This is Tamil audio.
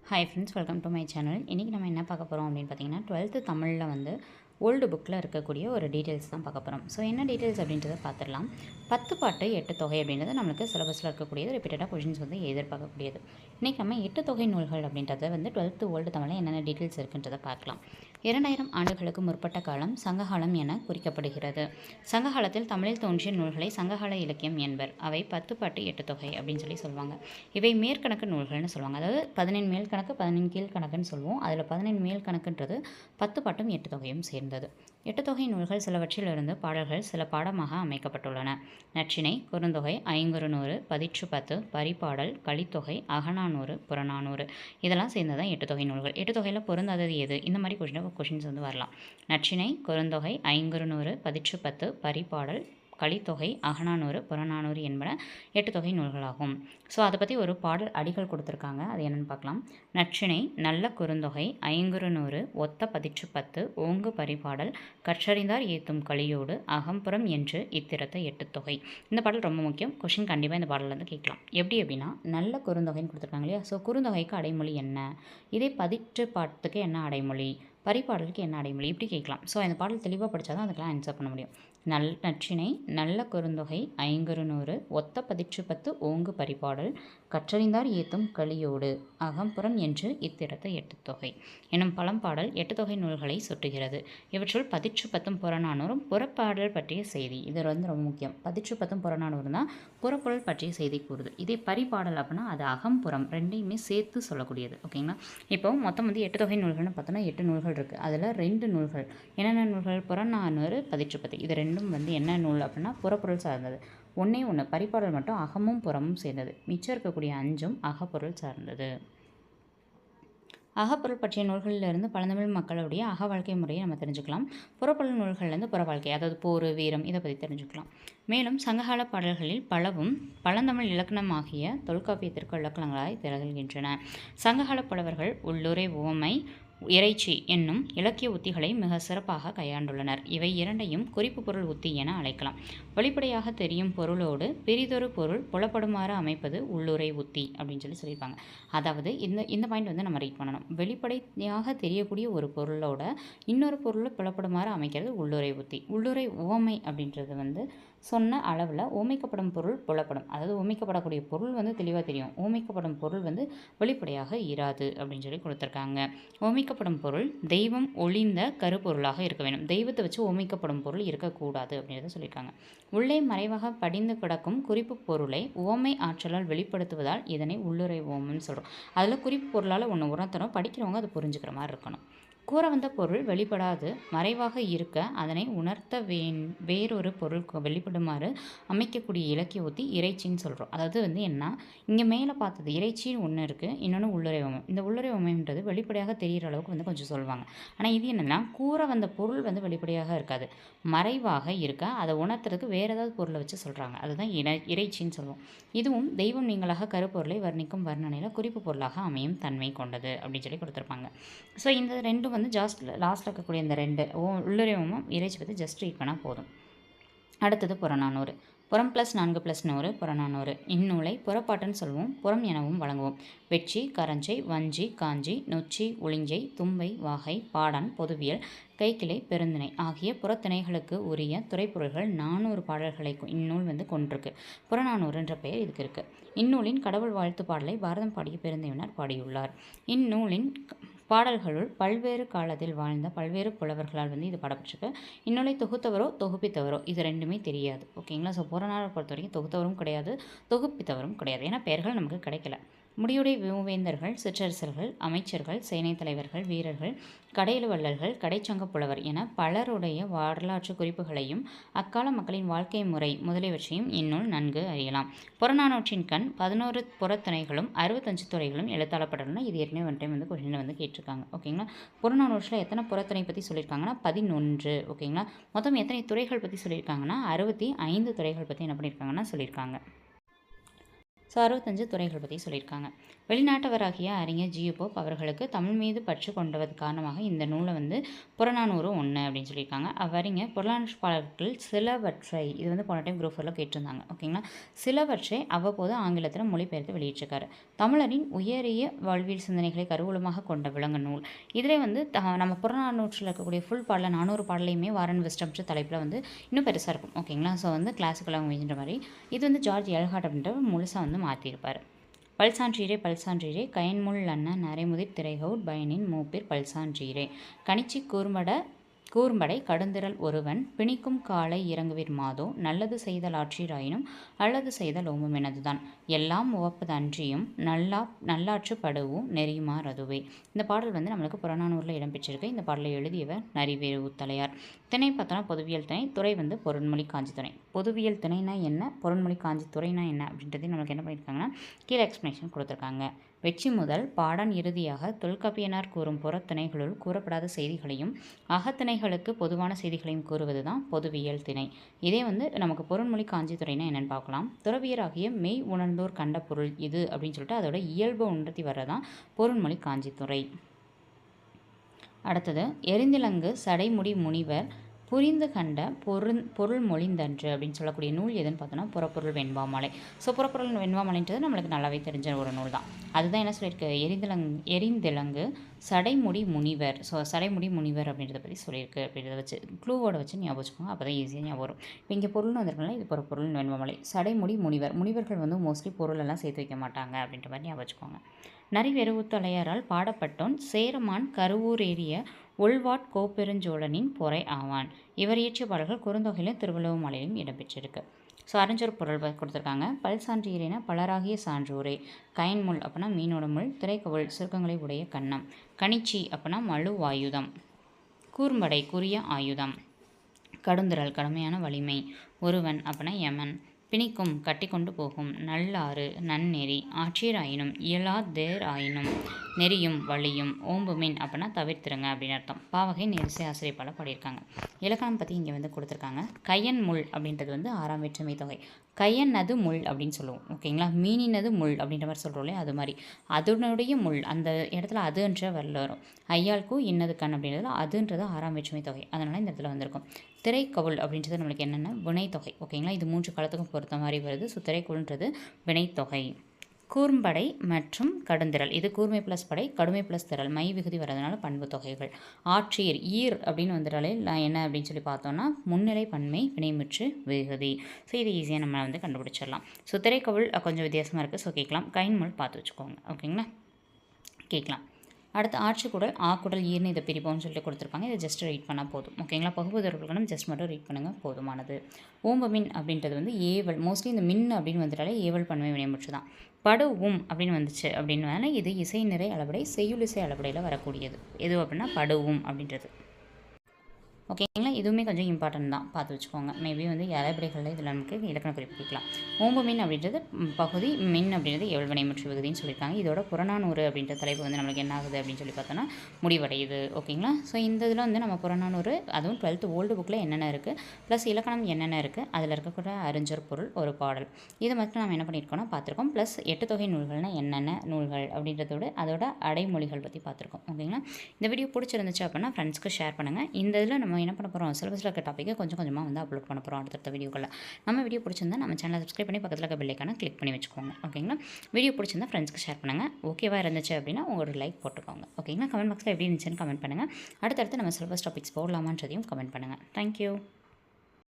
Hi friends, welcome to my channel. இன்றைக்கி நம்ம என்ன பார்க்க போகிறோம் அப்படின்னு பார்த்தீங்கன்னா, 12th தமிழில் ஓல்டு புக்கில் இருக்கக்கூடிய ஒரு டீட்டெயில்ஸ் தான் பார்க்க போகிறோம். ஸோ என்ன டீட்டெயில்ஸ் அப்படின்றத பார்த்துடலாம். 10 பாட்டு 8 தொகை அப்படின்றது நம்மளுக்கு சிலபஸில் இருக்கக்கூடியது, ரிப்பீட்டடாக கொஷின்ஸ் எதிர்பார்க்கக்கூடியது. இன்றைக்கி நம்ம 8 தொகை நூல்கள் அப்படின்றத 12th ஓல்டு தமிழில் என்னென்ன டீட்டெயில்ஸ் இருக்குன்றதை பார்க்கலாம். 2000 ஆண்டுகளுக்கு முற்பட்ட காலம் சங்ககாலம் என குறிக்கப்படுகிறது. சங்ககாலத்தில் தமிழில் தோன்றிய நூல்களை சங்ககால இலக்கியம் என்பர். அவை 10 பாட்டு 8 தொகை அப்படின்னு சொல்லுவாங்க. இவை மேற்கணக்கு நூல்கள்னு சொல்லுவாங்க. அதாவது 15 மேல் கணக்கு 15 கீழ் கணக்குன்னு சொல்லுவோம். அதில் 15 மேல் கணக்குன்றது 10 பாட்டும் 8 தொகையும் சேர்ந்தது. 8 தொகை நூல்கள் சிலவற்றிலிருந்து பாடல்கள் சில பாடமாக அமைக்கப்பட்டுள்ளன. நற்றிணை, குறுந்தொகை, ஐங்குறுநூறு, பதிற்று 10, பரிபாடல், கலித்தொகை, அகநானூறு, புறநானூறு இதெல்லாம் சேர்ந்ததான் 8 தொகை நூல்கள். 8 தொகையில் பொருந்தாதது எது? இந்த மாதிரி கொஷின்ஸ் வரலாம். நற்றிணை, குறுந்தொகை, ஐங்குறுநூறு, பதிற்று 10, பரிபாடல், கலித்தொகை, அகநானூறு, புறநானூறு என்பன 8 தொகை நூல்களாகும். ஸோ அதை பற்றி ஒரு பாடல் அடிகள் கொடுத்துருக்காங்க. அது என்னென்னு பார்க்கலாம். நற்றிணை நல்ல குறுந்தொகை, ஐங்குறுநூறு, ஒத்த பதிற்று 10, ஓங்கு பரிபாடல், கற்றறிந்தார் ஏத்தும் கலியோடு, அகம்புறம் என்று இத்திரத்த 8 தொகை. இந்த பாடல் ரொம்ப முக்கியம். கொஷின் கண்டிப்பாக இந்த பாடலேருந்து கேட்கலாம். எப்படி அப்படின்னா, நல்ல குறுந்தொகைன்னு கொடுத்துருக்காங்க இல்லையா? ஸோ குறுந்தொகைக்கு அடைமொழி என்ன? இதே பதிற்று பாட்டுக்கு என்ன அடைமொழி? பரிபாடலுக்கு என்ன அடைமொழி? இப்படி கேட்கலாம். ஸோ இந்த பாடல் தெளிவாக படித்தா தான் அதுக்கெல்லாம் ஆன்சர் பண்ண முடியும். நற்றிணை நல்ல குறுந்தொகை, ஐங்குறுநூறு, ஒத்த பதிற்று 10, ஓங்கு பரிபாடல், கற்றறிந்தார் ஏத்தும் கலியோடு, அகம்புறம் என்று இத்திரத்த 8 தொகை எனும் பழம்பாடல் 8 தொகை நூல்களை சுட்டுகிறது. இவற்றுள் பதிற்று 10 புறநானூறும் புறப்பாடல் பற்றிய செய்தி. இது ரொம்ப முக்கியம். பதிற்று 10 புறநானூறு தான் புறப்பொருள் பற்றிய செய்தி கூறுது. இதே பரிபாடல் அப்படின்னா அது அகம்புறம் ரெண்டையுமே சேர்த்து சொல்லக்கூடியது. ஓகேங்களா? இப்போ மொத்தம் 8 தொகை நூல்கள்னு பார்த்தோன்னா 8 நூல்கள் இருக்குது. அதில் 2 நூல்கள் என்னென்ன நூல்கள்? புறநானூறு, பதிற்று 10. இது ரெண்டும் என்ன நூல் அப்படின்னா புறப்பொருள் சார்ந்தது. ஒன்று பரிபாடல் மட்டும் அகமும் புறமும் சேர்ந்தது. மிச்சம் இருக்கக்கூடிய 5ம் அகப்பொருள் சார்ந்தது. அகப்பொருள் பற்றிய நூல்களிலிருந்து பழந்தமிழ் மக்களுடைய அக வாழ்க்கை முறையை நம்ம தெரிஞ்சுக்கலாம். புறப்பொருள் நூல்கள்லேருந்து புற வாழ்க்கை, அதாவது போர், வீரம் இதை பற்றி தெரிஞ்சுக்கலாம். மேலும் சங்ககால பாடல்களில் பலவும் பழந்தமிழ் இலக்கணமாகிய தொல்காப்பியத்திற்கு இலக்கணங்களாய் திகழ்கின்றன. சங்ககால புலவர்கள் உள்ளுரை, உவமை, இறைச்சி என்னும் இலக்கிய உத்திகளை மிக சிறப்பாக கையாண்டுள்ளனர். இவை இரண்டையும் குறிப்பு பொருள் உத்தி என அழைக்கலாம். வெளிப்படையாக தெரியும் பொருளோடு பெரிதொரு பொருள் புலப்படுமாறு அமைப்பது உள்ளுரை உத்தி அப்படின்னு சொல்லியிருப்பாங்க. அதாவது இந்த பாயிண்ட் நம்ம ரீட் பண்ணணும். வெளிப்படையாக தெரியக்கூடிய ஒரு பொருளோட இன்னொரு பொருளை புலப்படுமாறு அமைக்கிறது உள்ளுரை உத்தி. உள்ளுரை உவமை அப்படின்றது சொன்ன அளவில் ஓமைக்கப்படும் பொருள் புலப்படும். அதாவது ஓமைக்கப்படக்கூடிய பொருள் தெளிவாக தெரியும். ஓமைக்கப்படும் பொருள் வெளிப்படையாக இராது அப்படின்னு கொடுத்துருக்காங்க. ஓமைக்கப்படும் பொருள் தெய்வம் ஒளிந்த கருப்பொருளாக இருக்க வேண்டும். தெய்வத்தை வச்சு ஓமைக்கப்படும் பொருள் இருக்கக்கூடாது அப்படின்றத சொல்லியிருக்காங்க. உள்ளே மறைவாக படிந்து கிடக்கும் குறிப்பு பொருளை உவமை ஆற்றலால் வெளிப்படுத்துவதால் இதனை உள்ளுரை உவமைன்னு சொல்கிறோம். அதில் குறிப்பு பொருளால் ஒன்று உணர்த்தணும், படிக்கிறவங்க அதை புரிஞ்சுக்கிற மாதிரி இருக்கணும். கூற வந்த பொருள் வெளிப்படாது மறைவாக இருக்க அதனை உணர்த்த வேறொரு பொருள் வெளிப்படுமாறு அமைக்கக்கூடிய இலக்கிய உத்தி இறைச்சின்னு சொல்கிறோம். அதாவது என்ன, இங்கே மேலே பார்த்தது இறைச்சின்னு ஒன்று இருக்குது, இன்னொன்று உள்ளுரை உவமை. இந்த உள்ளுரை உவமைன்றது வெளிப்படையாக தெரிகிற அளவுக்கு கொஞ்சம் சொல்லுவாங்க. ஆனால் இது என்னென்னா, கூற வந்த பொருள் வெளிப்படையாக இருக்காது, மறைவாக இருக்க அதை உணர்த்துறதுக்கு வேறு ஏதாவது பொருளை வச்சு சொல்கிறாங்க. அதுதான் இறைச்சின்னு சொல்லுவோம். இதுவும் தெய்வம் நீங்களாக கருப்பொருளை வர்ணிக்கும் வர்ணனையில் குறிப்பு பொருளாக அமையும் தன்மை கொண்டது அப்படின்னு கொடுத்துருப்பாங்க. ஸோ இந்த ரெண்டும் லாஸ்ட்டில் இருக்கக்கூடிய இந்த 2 உள்ளுரைவும் இறைச்சி பற்றி ஜஸ்ட் ரீட் பண்ணால் போதும். அடுத்தது புறநானூறு. புறம் +4 புறநானூறு. இந்நூலை புறப்பாட்டுன்னு சொல்லுவோம், புறம் எனவும் வழங்குவோம். வெட்சி, கரஞ்சை, வஞ்சி, காஞ்சி, நொச்சி, உளிஞ்சை, தும்பை, வாகை, பாடான், பொதுவியல், கைக்கிளை, பெருந்திணை ஆகிய புறத்திணைகளுக்கு உரிய துறைப்பொருள்கள் 400 பாடல்களை இந்நூல் கொண்டிருக்கு. புறநானூறுன்ற பெயர் இதுக்கு இருக்குது. இந்நூலின் கடவுள் வாழ்த்து பாடலை பாரதம் பாடிய பெருந்தேவனார் பாடியுள்ளார். இந்நூலின் பாடல்களுள் பல்வேறு காலத்தில் வாழ்ந்த பல்வேறு புலவர்களால் இது பாடப்பட்டிருக்கு. இந்நூலை தொகுத்தவரோ தொகுப்பித்தவரோ இது ரெண்டுமே தெரியாது. ஓகேங்களா? ஸோ புறநானூறு பொறுத்த வரைக்கும் தொகுத்தவரும் கிடையாது, தொகுப்பித்தவரும் கிடையாது. ஏன்னா பெயர்கள் நமக்கு கிடைக்கல. முடியுடை மூவேந்தர்கள், சிற்றரசர்கள், அமைச்சர்கள், சேனை தலைவர்கள், வீரர்கள், கடையெழுவள்ளல்கள், கடைச்சங்க புலவர் என பலருடைய வரலாற்று குறிப்புகளையும் அக்கால மக்களின் வாழ்க்கை முறை முதலியவற்றையும் இந்நூல் நன்கு அறியலாம். புறநானூற்றின் கண் 11 புறத்துணைகளும் 65 துறைகளும் எழுத்தாளப்பட்டுள்ளன. இது ஏற்கனவே டைம் கொஸ்டினில் கேட்டிருக்காங்க. ஓகேங்களா? புறநானூற்றில் எத்தனை புறத்துணை பற்றி சொல்லியிருக்காங்கன்னா 11. ஓகேங்களா? மொத்தம் எத்தனை துறைகள் பற்றி சொல்லியிருக்காங்கன்னா 65 துறைகள் பற்றி என்ன பண்ணியிருக்காங்கன்னா சொல்லியிருக்காங்க. ஸோ 65 துறைகள் பற்றி சொல்லியிருக்காங்க. வெளிநாட்டவராகிய அறிஞர் ஜியு போப் அவர்களுக்கு தமிழ் மீது பற்று கொண்டது காரணமாக இந்த நூலை வந்து புறநானூறு ஒன்று அப்படின்னு சொல்லியிருக்காங்க. அவ்வறிஞர் புறநானூற்பாளர்கள் சிலவற்றை இது வந்து போன டைம் குரூப் 4ல கேட்டிருந்தாங்க. ஓகேங்களா, சிலவற்றை அவ்வப்போது ஆங்கிலத்தில் மொழிபெயர்த்து வெளியிட்டிருக்காரு. தமிழரின் உயரிய வாழ்வியல் சிந்தனைகளை கருவூலமாக கொண்ட விளங்க நூல். இதிலே வந்து நம்ம புறநானூற்றில் இருக்கக்கூடிய ஃபுல் பாடல 400 பாடலையுமே வாரன் விஸ்டம்ன்ற தலைப்பில் வந்து இன்னும் பெருசாக இருக்கும். ஓகேங்களா, ஸோ வந்து கிளாசிக்கல் லாங்குவேஜ்ன்ற மாதிரி இது வந்து ஜார்ஜ் எல்ஹார்ட் அப்படின்ற முழுசாக வந்து மாற்றியிருப்பார். பல்சான்றீரே கயன்முள் அண்ண நரைமுதிர் திரைகவுட் பயனின் மூப்பிர் பல்சான்றீரே கணிச்சி கூர்ம்படை கடுந்திரல் ஒருவன் பிணிக்கும் காலை இறங்குவிர் மாதோ நல்லது செய்தல் ஆற்றீராயினும் அல்லது செய்தல் ஓம்பும் எனதுதான் எல்லாம் உவப்பது அன்றியும் நல்லாற்று படுவும் நெறியுமார் அதுவே. இந்த பாடல் வந்து நம்மளுக்கு புறநானூரில் இடம்பெற்றிருக்கு. இந்த பாடலை எழுதியவர் நரிவேறு உத்தலையார். திணை பார்த்தோன்னா பொதுவியல் திணை, துறை வந்து பொருண்மொழி காஞ்சி துறை. பொதுவியல் திணைனா என்ன, பொருண்மொழி காஞ்சி துறைனா என்ன அப்படின்றதையும் நம்மளுக்கு என்ன பண்ணியிருக்காங்கன்னா கீழே எக்ஸ்ப்ளனேஷன் கொடுத்துருக்காங்க. வெற்றி முதல் பாடன் இறுதியாக தொல்காப்பியனார் கூறும் புறத்திணைகளுள் கூறப்படாத செய்திகளையும் அகத்திணைகளுக்கு பொதுவான செய்திகளையும் கூறுவது தான் பொதுவியல் திணை. இதே வந்து நமக்கு பொருண்மொழி காஞ்சி துறைனா என்னென்னு பார்க்கலாம். துறவியராகிய மெய் உணர்ந்தோர் கண்ட பொருள் இது அப்படின்னு சொல்லிட்டு அதோட இயல்பு உணர்த்தி வர்றதான் பொருண்மொழி காஞ்சி துறை. அடுத்தது எரிந்திலங்கு சடைமுடி முனிவர் புரிந்து கண்ட பொருள் மொழிந்தன்று அப்படின்னு சொல்லக்கூடிய நூல் எதுன்னு பார்த்தோன்னா புறப்பொருள் வெண்பாமாலை. ஸோ புறப்பொருள் வெண்பாமாலைன்றது நம்மளுக்கு நல்லாவே தெரிஞ்ச ஒரு நூல் தான். அதுதான் என்ன சொல்லியிருக்கு, எரிந்திலங்கு சடைமுடி முனிவர். ஸோ சடைமுடி முனிவர் அப்படின்றத பற்றி சொல்லியிருக்கு. அப்படின்றத வச்சு க்ளூவோட வச்சு ஞாபகம் வச்சுக்கோங்க, அப்போ தான் ஈஸியாக ஞாபகம் வரும். இப்போ இங்கே பொருள்னு வந்திருக்கனால இது புறப்பொருள் வெண்பாமாலை. சடைமுடி முனிவர்கள் வந்து மோஸ்ட்லி பொருளெல்லாம் சேர்த்து வைக்க மாட்டாங்க அப்படின்ற மாதிரி ஞாபகம் வச்சுக்கோங்க. நரிவெருவுத்தலையாரால் பாடப்பட்டோன் சேரமான் கருவூர் ஏறிய உள்வாட் கோப்பெருஞ்சோழனின் பொறை ஆவான். இவர் இயற்றிய பாடல்கள் குறுந்தொகையிலும் திருவள்ளுவமாலையிலும் இடம்பெற்றிருக்கு. ஸோ அறிஞர் பொருள் கொடுத்துருக்காங்க. பல்சான்றீரேன பலராகிய சான்றோரே, கயன்முள் அப்படின்னா மீனோட முள், திரைக்கவுள் சுருக்கங்களை உடைய கன்னம், கணிச்சி அப்படின்னா மழு ஆயுதம், கூர்ம்படை குறிய ஆயுதம், கடுந்திரல் கடுமையான வலிமை, ஒருவன் அப்படின்னா யமன், பிணிக்கும் கட்டி கொண்டு போகும், நல்லாறு நன்னெறி, ஆற்றீராயினும் இயலாதேர் ஆயினும் நெறியும் வழியும், ஓம்புமின் அப்படின்னா தவிர்த்துருங்க அப்படின்னு அர்த்தம். பாவகை நெரிசை ஆசிரியப்பால் பாடியிருக்காங்க. இலக்கணம் பற்றி இங்கே வந்து கொடுத்துருக்காங்க. கையன் முள் அப்படின்றது வந்து 6ஆம் வேற்றுமை தொகை. கையனது முள் அப்படின்னு சொல்லுவோம். ஓகேங்களா, மீனினது முள் அப்படின்ற மாதிரி சொல்கிறோம் இல்லையா, அது மாதிரி அதனுடைய முள் அந்த இடத்துல அதுன்ற வரல வரும். ஐயாளுக்கும் இன்னது கண் அப்படின்றதுல அதுன்றது 6ஆம் வேற்றுமை தொகை, அதனால் இந்த இடத்துல வந்திருக்கும். திரைக்கவுள் அப்படின்றது நம்மளுக்கு என்னென்ன வினைத்தொகை. ஓகேங்களா, இது 3 காலத்துக்கும் பொறுத்த மாதிரி வருது. ஸோ திரைக்கவுள்ன்றது வினைத்தொகை. கூர்ம்படை மற்றும் கடுந்திரல் இது கூர்மை ப்ளஸ் படை, கடுமை ப்ளஸ் திரள், மை விகுதி வரதுனால பண்பு தொகைகள். ஆற்றீர் ஈர் அப்படின்னு வந்துட்டாலே என்ன அப்படின்னு சொல்லி பார்த்தோன்னா முன்னிலை பன்மை வினைமுற்று விகுதி. ஸோ இது ஈஸியாக நம்ம வந்து கண்டுபிடிச்சிடலாம். ஸோ திரைக்கவுள் கொஞ்சம் வித்தியாசமாக இருக்குது. ஸோ கேட்கலாம். கைன்முள் பார்த்து வச்சுக்கோங்க. ஓகேங்களா, கேட்கலாம். அடுத்து ஆட்சிக்குடல் ஆக்குடல் ஈர்னு இதை பிரிப்போம்னு சொல்லிட்டு கொடுத்துருப்பாங்க. இதை ஜஸ்ட் ரீட் பண்ணால் போதும். ஓகேங்களா, பகுபதர்களும் ஜஸ்ட் மட்டும் ரீட் பண்ணுங்கள், போதுமானது. ஓம்பமின் அப்படின்றது வந்து ஏவல். மோஸ்ட்லி இந்த மின் அப்படின்னு வந்துட்டாலே ஏவல் பன்மை வினைமுற்று தான். படுவும் அப்படின்னு வந்துச்சு அப்படின்னு இது இசை நிறை அளபடை செய்யுள் இசை அளபடையில் வரக்கூடியது. எது அப்படின்னா படுவும் அப்படின்றது. ஓகேங்களா, இதுவுமே கொஞ்சம் இம்பார்ட்டன்ட் தான், பார்த்து வச்சுக்கோங்க. மேபி வந்து அளபடைகளில் இதில் நமக்கு இலக்கண குறிப்பு கேட்கலாம். ஓம்பு மின் அப்படின்றது பகுதி, மின் அப்படின்றது எவ்வளவு வினைமுற்று விகுதின்னு சொல்லியிருக்காங்க. இதோட புறநானூறு அப்படின்ற தலைப்பு வந்து நம்மளுக்கு என்ன ஆகுது அப்படின்னு சொல்லி பார்த்தோன்னா முடிவடையுது. ஓகேங்களா, ஸோ இந்த இதில் வந்து நம்ம புறநானூறு அதுவும் 12th ஓல்டு புக்கில் என்னென்ன இருக்குது ப்ளஸ் இலக்கணம் என்னென்ன இருக்குது, அதில் இருக்கக்கூடிய அறிஞர் பொருள் ஒரு பாடல், இதை மட்டும் நம்ம என்ன பண்ணியிருக்கோம்னா பார்த்துருக்கோம். ப்ளஸ் 8 தொகை நூல்கள்னால் என்னென்ன நூல்கள் அப்படின்றதோட அதோட அடைமொழிகள் பற்றி பார்த்துருக்கோம். ஓகேங்களா, இந்த வீடியோ பிடிச்சிருந்துச்சு அப்படின்னா ஃப்ரெண்ட்ஸ்க்கு ஷேர் பண்ணுங்கள். இந்த இதில் நம்ம என்ன பண்ண போகிறோம், சிலபஸில் இருக்க டாப்பிக்கை கொஞ்சம் கொஞ்சமாக வந்து அப்லோட் பண்ண போகிறோம் அடுத்த வீடியோக்களில். நம்ம வீடியோ பிடிச்சிருந்தா நம்ம சேனலை சப்ஸ்கிரைப் பண்ணி பக்கத்தில் இருக்க பெல் ஐக்கானை கிளிக் பண்ணி வச்சுக்கோங்க. ஓகேங்களா, வீடியோ பிடிச்சிருந்தா ஃப்ரெண்ட்ஸ்க்கு ஷேர் பண்ணுங்கள். ஓகேவா இருந்துச்சு அப்படின்னா ஒரு லைக் போட்டுக்கோங்க. ஓகேங்களா, கமெண்ட் பாக்ஸில் எப்படி இருந்துச்சுன்னு கமெண்ட் பண்ணுங்கள். அடுத்தடுத்து நம்ம சிலபஸ் டாபிக்ஸ் போடலாமான்றதையும் கமெண்ட் பண்ணுங்கள். தேங்க்யூ.